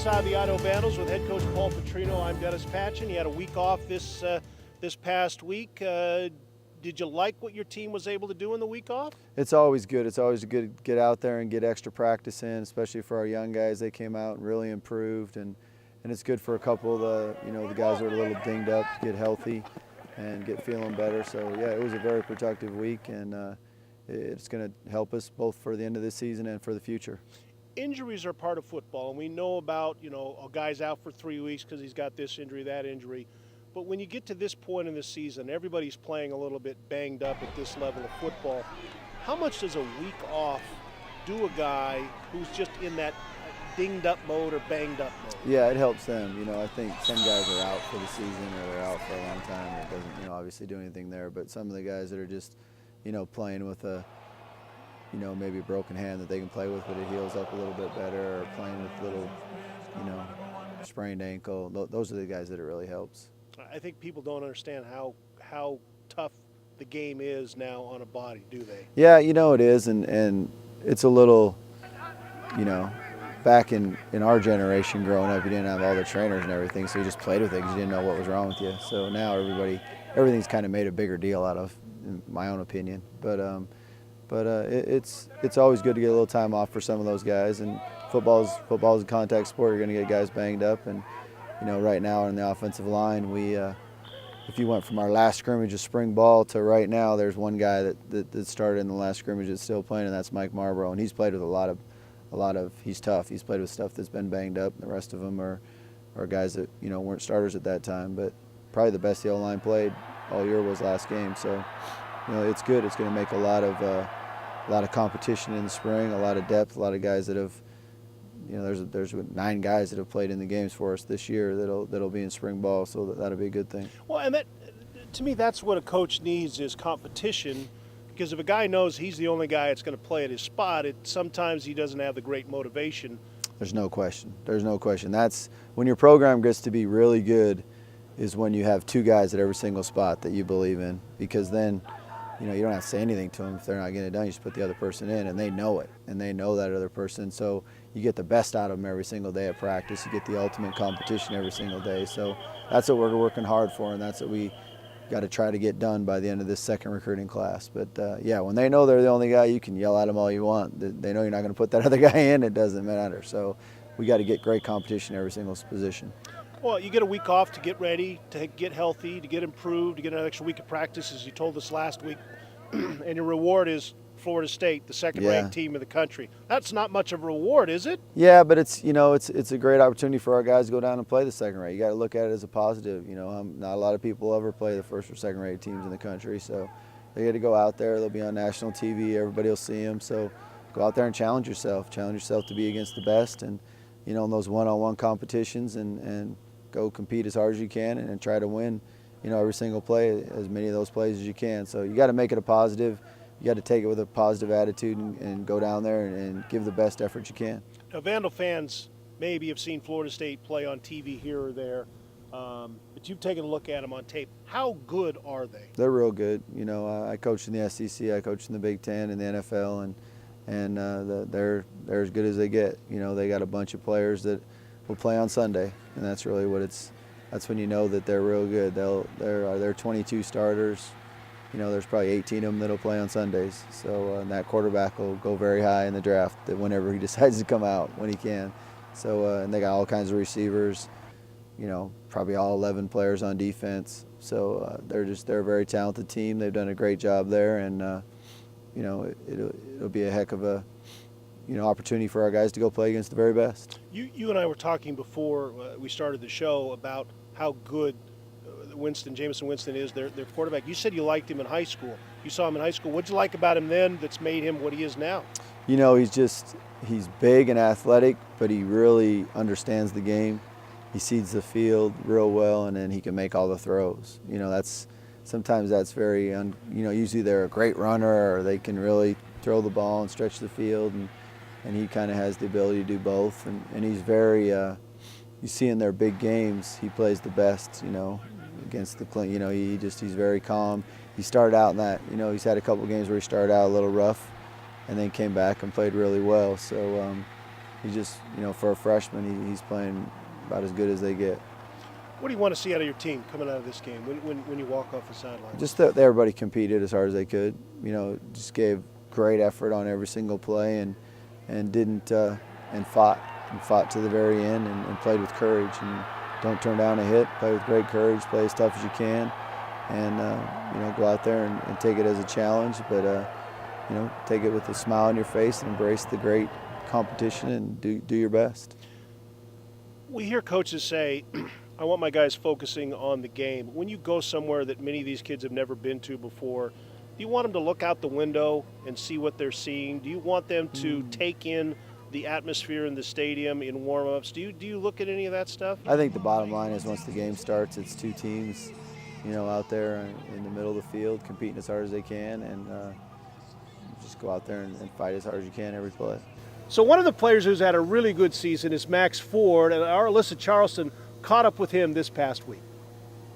inside the Idaho Vandals with head coach Paul Petrino. I'm Dennis Patchen. You had a week off this past week. Did you like what your team was able to do in the week off? It's always good. It's always good to get out there and get extra practice in, especially for our young guys. They came out and really improved, and it's good for a couple of the guys that are a little dinged up to get healthy and get feeling better. So yeah, it was a very productive week, and it's going to help us both for the end of this season and for the future. Injuries are part of football, and we know about, a guy's out for 3 weeks because he's got this injury, that injury. But when you get to this point in the season, everybody's playing a little bit banged up at this level of football. How much does a week off do a guy who's just in that dinged up mode or banged up mode? Yeah, it helps them. I think some guys are out for the season or they're out for a long time. It doesn't, obviously do anything there. But some of the guys that are just, playing with a maybe a broken hand that they can play with, but it heals up a little bit better, or playing with a little, sprained ankle. Those are the guys that it really helps. I think people don't understand how tough the game is now on a body, do they? Yeah, it is, and it's a little, back in our generation growing up, you didn't have all the trainers and everything, so you just played with it because you didn't know what was wrong with you. So now everything's kind of made a bigger deal out of, in my own opinion. But it's always good to get a little time off for some of those guys. And football's a contact sport. You're going to get guys banged up. And right now on the offensive line, if you went from our last scrimmage of spring ball to right now, there's one guy that started in the last scrimmage that's still playing, and that's Mike Marlborough. And he's played with a lot of. He's tough. He's played with stuff that's been banged up. The rest of them are guys that weren't starters at that time. But probably the best the O-line played all year was last game. So it's good. It's going to make a lot of competition in the spring, a lot of depth, a lot of guys that have, there's 9 guys that have played in the games for us this year that'll be in spring ball, so that'll be a good thing. Well, and to me, that's what a coach needs is competition, because if a guy knows he's the only guy that's going to play at his spot, sometimes he doesn't have the great motivation. There's no question. There's no question. That's when your program gets to be really good, is when you have 2 guys at every single spot that you believe in, because then you don't have to say anything to them if they're not getting it done. You just put the other person in, and they know it, and they know that other person. So you get the best out of them every single day at practice. You get the ultimate competition every single day. So that's what we're working hard for, and that's what we got to try to get done by the end of this second recruiting class. But yeah, when they know they're the only guy, you can yell at them all you want. They know you're not going to put that other guy in. It doesn't matter. So we got to get great competition every single position. Well, you get a week off to get ready, to get healthy, to get improved, to get an extra week of practice, as you told us last week. And your reward is Florida State, the second-ranked team in the country. That's not much of a reward, is it? Yeah, but it's it's a great opportunity for our guys to go down and play the second-rate. You got to look at it as a positive. Not a lot of people ever play the first or second-rate teams in the country, so they get to go out there. They'll be on national TV. Everybody will see them. So go out there and challenge yourself. Challenge yourself to be against the best, and in those one-on-one competitions, and go compete as hard as you can and try to win. Every single play, as many of those plays as you can. So you got to make it a positive. You got to take it with a positive attitude and go down there and give the best effort you can. Now, Vandal fans maybe have seen Florida State play on TV here or there, but you've taken a look at them on tape. How good are they? They're real good. I coached in the SEC, I coached in the Big Ten and the NFL, and they're as good as they get. They got a bunch of players that will play on Sunday, and that's really what it's. That's when you know that they're real good. They're 22 starters. There's probably 18 of them that'll play on Sundays. So and that quarterback will go very high in the draft whenever he decides to come out, when he can. So and they got all kinds of receivers. Probably all 11 players on defense. So they're a very talented team. They've done a great job there, and it'll be a heck of a opportunity for our guys to go play against the very best. You and I were talking before we started the show about how good Jameson Winston is, their quarterback. You said you liked him in high school. You saw him in high school. What'd you like about him then that's made him what he is now? He's big and athletic, but he really understands the game. He sees the field real well, and then he can make all the throws. Sometimes that's very, usually they're a great runner, or they can really throw the ball and stretch the field, and he kind of has the ability to do both. And he's very, you see in their big games, he plays the best, against the Clint. He's very calm. He started out in that, he's had a couple of games where he started out a little rough and then came back and played really well. So, He just, for a freshman, he's playing about as good as they get. What do you want to see out of your team coming out of this game when you walk off the sideline? Just that everybody competed as hard as they could. Just gave great effort on every single play and didn't and fought to the very end and played with courage. And don't turn down a hit. Play with great courage. Play as tough as you can, and go out there and take it as a challenge. But take it with a smile on your face and embrace the great competition and do your best. We hear coaches say, I want my guys focusing on the game. When you go somewhere that many of these kids have never been to before, do you want them to look out the window and see what they're seeing? Do you want them to take in the atmosphere in the stadium in warm-ups? Do you look at any of that stuff? I think the bottom line is once the game starts, it's two teams, out there in the middle of the field competing as hard as they can, and just go out there and fight as hard as you can every play. So one of the players who's had a really good season is Max Ford, and our Alyssa Charleston caught up with him this past week.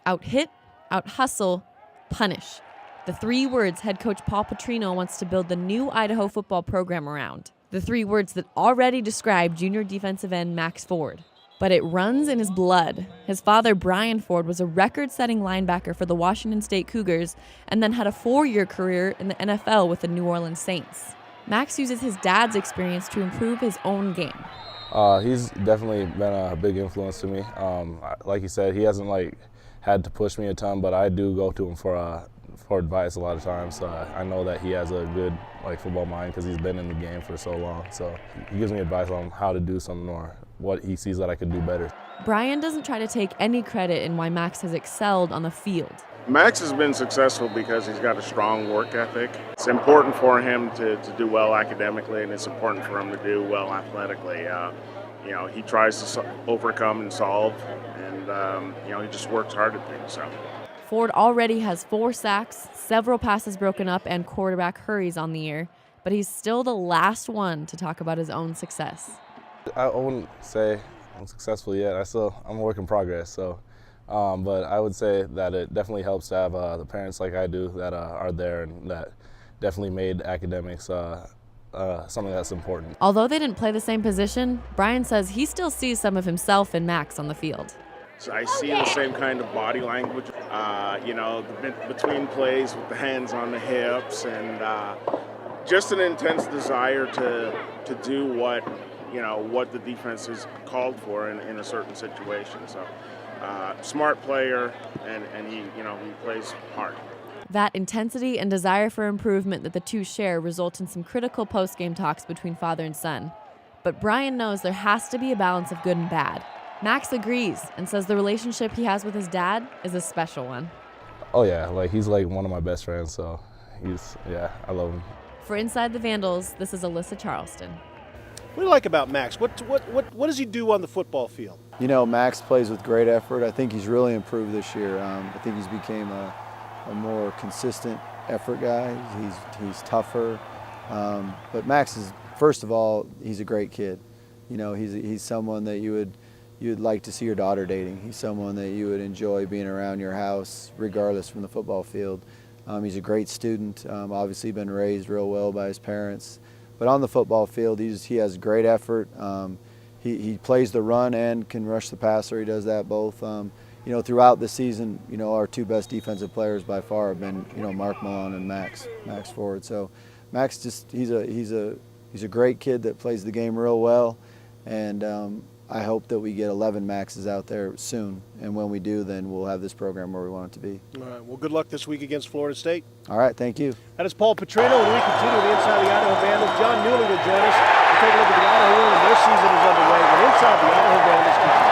Out-hit, out-hustle, punish. The 3 words head coach Paul Petrino wants to build the new Idaho football program around. The 3 words that already describe junior defensive end Max Ford. But it runs in his blood. His father, Brian Ford, was a record-setting linebacker for the Washington State Cougars and then had a 4-year career in the NFL with the New Orleans Saints. Max uses his dad's experience to improve his own game. He's definitely been a big influence to me. Like you said, he hasn't had to push me a ton, but I do go to him for advice a lot of times. I know that he has a good football mind because he's been in the game for so long. So he gives me advice on how to do something or what he sees that I could do better. Brian doesn't try to take any credit in why Max has excelled on the field. Max has been successful because he's got a strong work ethic. It's important for him to do well academically, and it's important for him to do well athletically. He tries to overcome and solve, and he just works hard at things. So. Ford already has 4 sacks, several passes broken up, and quarterback hurries on the year, but he's still the last one to talk about his own success. I wouldn't say I'm successful yet. I'm a work in progress. So. But I would say that it definitely helps to have the parents like I do that are there and that definitely made academics something that's important. Although they didn't play the same position, Brian says he still sees some of himself in Max on the field. So I see the same kind of body language, between plays with the hands on the hips, and just an intense desire to do what the defense is called for in a certain situation. So. Smart player, and he plays hard. That intensity and desire for improvement that the two share result in some critical post-game talks between father and son. But Brian knows there has to be a balance of good and bad. Max agrees and says the relationship he has with his dad is a special one. Oh yeah, he's one of my best friends, so I love him. For Inside the Vandals, this is Alyssa Charleston. What do you like about Max? What does he do on the football field? Max plays with great effort. I think he's really improved this year. I think he's became a more consistent effort guy. He's tougher. But Max is, first of all, he's a great kid. He's someone that you'd like to see your daughter dating. He's someone that you would enjoy being around your house, regardless from the football field. He's a great student. Obviously been raised real well by his parents. But on the football field, he has great effort. He plays the run and can rush the passer. He does that both. Throughout the season, our 2 best defensive players by far have been, Mark Malone and Max Ford. So Max he's a great kid that plays the game real well, and I hope that we get 11 Maxes out there soon. And when we do, then we'll have this program where we want it to be. All right. Well, good luck this week against Florida State. All right. Thank you. That is Paul Petrino, and we continue with Inside the Idaho Vandals. John Newley will join us to take a look at the Idaho and their season is underway. And Inside the Idaho Vandals continues.